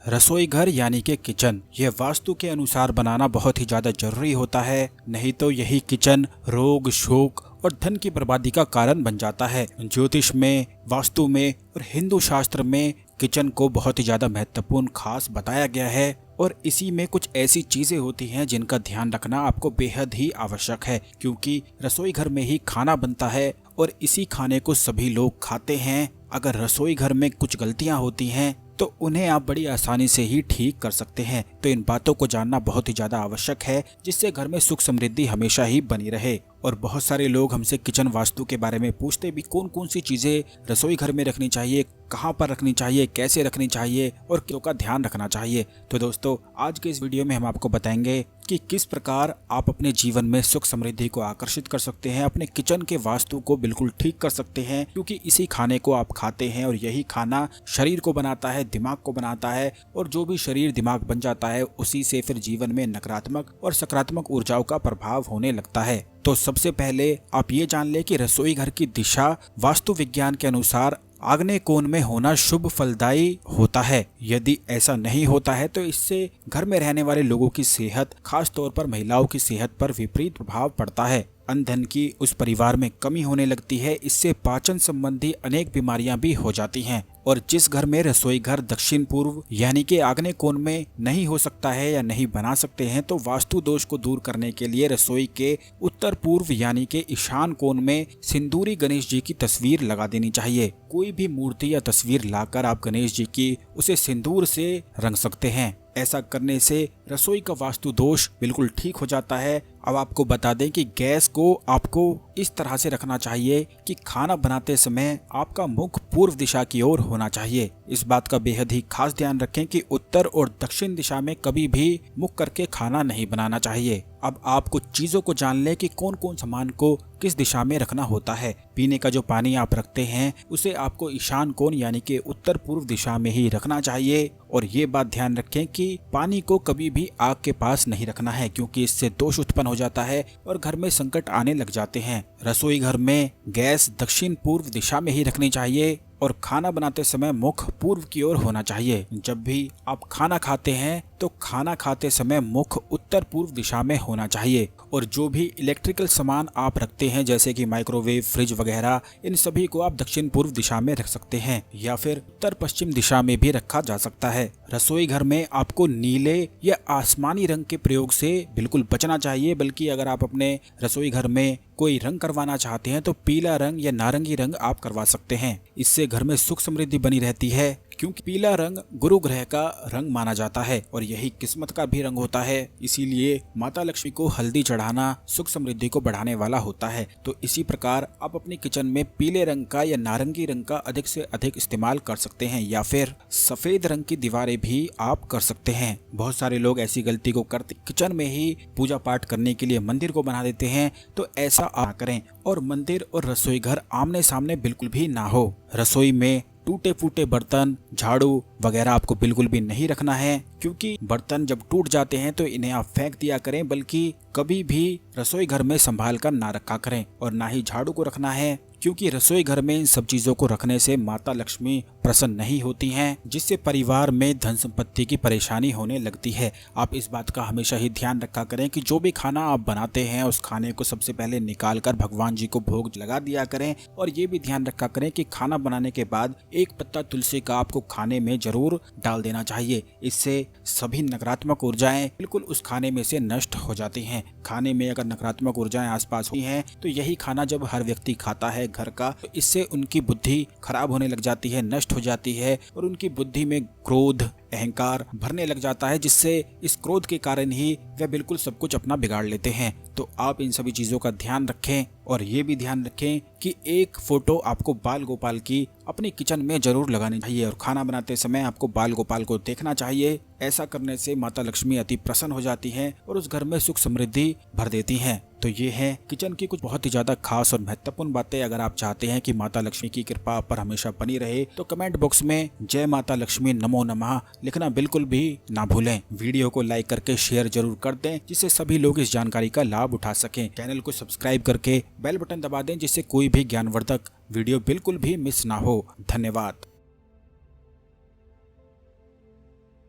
रसोई घर यानी कि किचन, यह वास्तु के अनुसार बनाना बहुत ही ज्यादा जरूरी होता है। नहीं तो यही किचन रोग, शोक और धन की बर्बादी का कारण बन जाता है। ज्योतिष में, वास्तु में और हिंदू शास्त्र में किचन को बहुत ही ज्यादा महत्वपूर्ण खास बताया गया है। और इसी में कुछ ऐसी चीजें होती हैं जिनका ध्यान रखना आपको बेहद ही आवश्यक है, क्योंकि रसोई घर में ही खाना बनता है और इसी खाने को सभी लोग खाते हैं। अगर रसोई घर में कुछ गलतियां होती हैं तो उन्हें आप बड़ी आसानी से ही ठीक कर सकते हैं। तो इन बातों को जानना बहुत ही ज्यादा आवश्यक है, जिससे घर में सुख समृद्धि हमेशा ही बनी रहे। और बहुत सारे लोग हमसे किचन वास्तु के बारे में पूछते भी, कौन कौन सी चीजें रसोई घर में रखनी चाहिए, कहाँ पर रखनी चाहिए, कैसे रखनी चाहिए और क्यों का ध्यान रखना चाहिए। तो दोस्तों, आज के इस वीडियो में हम आपको बताएंगे कि किस प्रकार आप अपने जीवन में सुख समृद्धि को आकर्षित कर सकते हैं, अपने किचन के वास्तु को बिल्कुल ठीक कर सकते हैं, क्योंकि इसी खाने को आप खाते हैं और यही खाना शरीर को बनाता है, दिमाग को बनाता है। और जो भी शरीर दिमाग बन जाता है, उसी से फिर जीवन में नकारात्मक और सकारात्मक ऊर्जाओं का प्रभाव होने लगता है। तो सबसे पहले आप ये जान ले कि रसोई घर की दिशा वास्तु विज्ञान के अनुसार आग्नेय कोण में होना शुभ फलदायी होता है। यदि ऐसा नहीं होता है तो इससे घर में रहने वाले लोगों की सेहत, खास तौर पर महिलाओं की सेहत पर विपरीत प्रभाव पड़ता है। अन्न की उस परिवार में कमी होने लगती है। इससे पाचन संबंधी अनेक बीमारियां भी हो जाती हैं। और जिस घर में रसोई घर दक्षिण पूर्व यानी कि आग्नेय कोण में नहीं हो सकता है या नहीं बना सकते हैं, तो वास्तु दोष को दूर करने के लिए रसोई के उत्तर पूर्व यानी कि ईशान कोण में सिंदूरी गणेश जी की तस्वीर लगा देनी चाहिए। कोई भी मूर्ति या तस्वीर लाकर आप गणेश जी की उसे सिंदूर से रंग सकते हैं। ऐसा करने से रसोई का वास्तु दोष बिल्कुल ठीक हो जाता है। अब आपको बता दें कि गैस को आपको इस तरह से रखना चाहिए कि खाना बनाते समय आपका मुख पूर्व दिशा की ओर होना चाहिए। इस बात का बेहद ही खास ध्यान रखें कि उत्तर और दक्षिण दिशा में कभी भी मुख करके खाना नहीं बनाना चाहिए। अब आप कुछ चीजों को जान लें कि कौन कौन सामान को किस दिशा में रखना होता है। पीने का जो पानी आप रखते हैं उसे आपको ईशान कोण यानी कि उत्तर पूर्व दिशा में ही रखना चाहिए। और ये बात ध्यान रखें कि पानी को कभी भी आग के पास नहीं रखना है, क्योंकि इससे दोष उत्पन्न हो जाता है और घर में संकट आने लग जाते हैं। रसोई घर में गैस दक्षिण पूर्व दिशा में ही रखनी चाहिए और खाना बनाते समय मुख पूर्व की ओर होना चाहिए। जब भी आप खाना खाते हैं तो खाना खाते समय मुख उत्तर पूर्व दिशा में होना चाहिए। और जो भी इलेक्ट्रिकल सामान आप रखते हैं जैसे कि माइक्रोवेव, फ्रिज वगैरह, इन सभी को आप दक्षिण पूर्व दिशा में रख सकते हैं या फिर उत्तर पश्चिम दिशा में भी रखा जा सकता है। रसोई घर में आपको नीले या आसमानी रंग के प्रयोग से बिल्कुल बचना चाहिए, बल्कि अगर आप अपने रसोई घर में कोई रंग करवाना चाहते हैं तो पीला रंग या नारंगी रंग आप करवा सकते हैं। इससे घर में सुख समृद्धि बनी रहती है, क्योंकि पीला रंग गुरु ग्रह का रंग माना जाता है और यही किस्मत का भी रंग होता है। इसीलिए माता लक्ष्मी को हल्दी चढ़ाना सुख समृद्धि को बढ़ाने वाला होता है। तो इसी प्रकार आप अपनी किचन में पीले रंग का या नारंगी रंग का अधिक से अधिक इस्तेमाल कर सकते हैं, या फिर सफेद रंग की दीवारें भी आप कर सकते हैं। बहुत सारे लोग ऐसी गलती को करते, किचन में ही पूजा पाठ करने के लिए मंदिर को बना देते हैं। तो ऐसा आप करें और मंदिर और रसोई घर आमने सामने बिल्कुल भी ना हो। रसोई में टूटे फूटे बर्तन, झाड़ू वगैरह आपको बिल्कुल भी नहीं रखना है, क्योंकि बर्तन जब टूट जाते हैं तो इन्हें आप फेंक दिया करें, बल्कि कभी भी रसोई घर में संभाल कर ना रखा करें। और ना ही झाड़ू को रखना है, क्योंकि रसोई घर में इन सब चीजों को रखने से माता लक्ष्मी प्रसन्न नहीं होती हैं, जिससे परिवार में धन संपत्ति की परेशानी होने लगती है। आप इस बात का हमेशा ही ध्यान रखा करें कि जो भी खाना आप बनाते हैं उस खाने को सबसे पहले निकाल कर भगवान जी को भोग लगा दिया करें। और ये भी ध्यान रखा करें कि खाना बनाने के बाद एक पत्ता तुलसी का आपको खाने में जरूर डाल देना चाहिए। इससे सभी नकारात्मक ऊर्जाएं बिल्कुल उस खाने में से नष्ट हो जाती हैं। खाने में अगर नकारात्मक ऊर्जाएं आसपास होती हैं तो यही खाना जब हर व्यक्ति खाता है घर का, तो इससे उनकी बुद्धि खराब होने लग जाती है, नष्ट हो जाती है और उनकी बुद्धि में क्रोध, अहंकार भरने लग जाता है, जिससे इस क्रोध के कारण ही वे बिल्कुल सब कुछ अपना बिगाड़ लेते हैं। तो आप इन सभी चीजों का ध्यान रखें और ये भी ध्यान रखें कि एक फोटो आपको बाल गोपाल की अपनी किचन में जरूर लगानी चाहिए और खाना बनाते समय आपको बाल गोपाल को देखना चाहिए। ऐसा करने से माता लक्ष्मी अति प्रसन्न हो जाती हैं और उस घर में सुख समृद्धि भर देती हैं। तो ये है किचन की कुछ बहुत ही ज्यादा खास और महत्वपूर्ण बातें। अगर आप चाहते हैं कि माता लक्ष्मी की कृपा आप पर हमेशा बनी रहे तो कमेंट बॉक्स में जय माता लक्ष्मी नमो नमः लिखना बिल्कुल भी ना भूलें। वीडियो को लाइक करके शेयर जरूर कर दें, जिससे सभी लोग इस जानकारी का लाभ उठा सकें। चैनल को सब्सक्राइब करके बेल बटन दबा दें, जिससे कोई भी ज्ञानवर्धक वीडियो बिल्कुल भी मिस ना हो। धन्यवाद।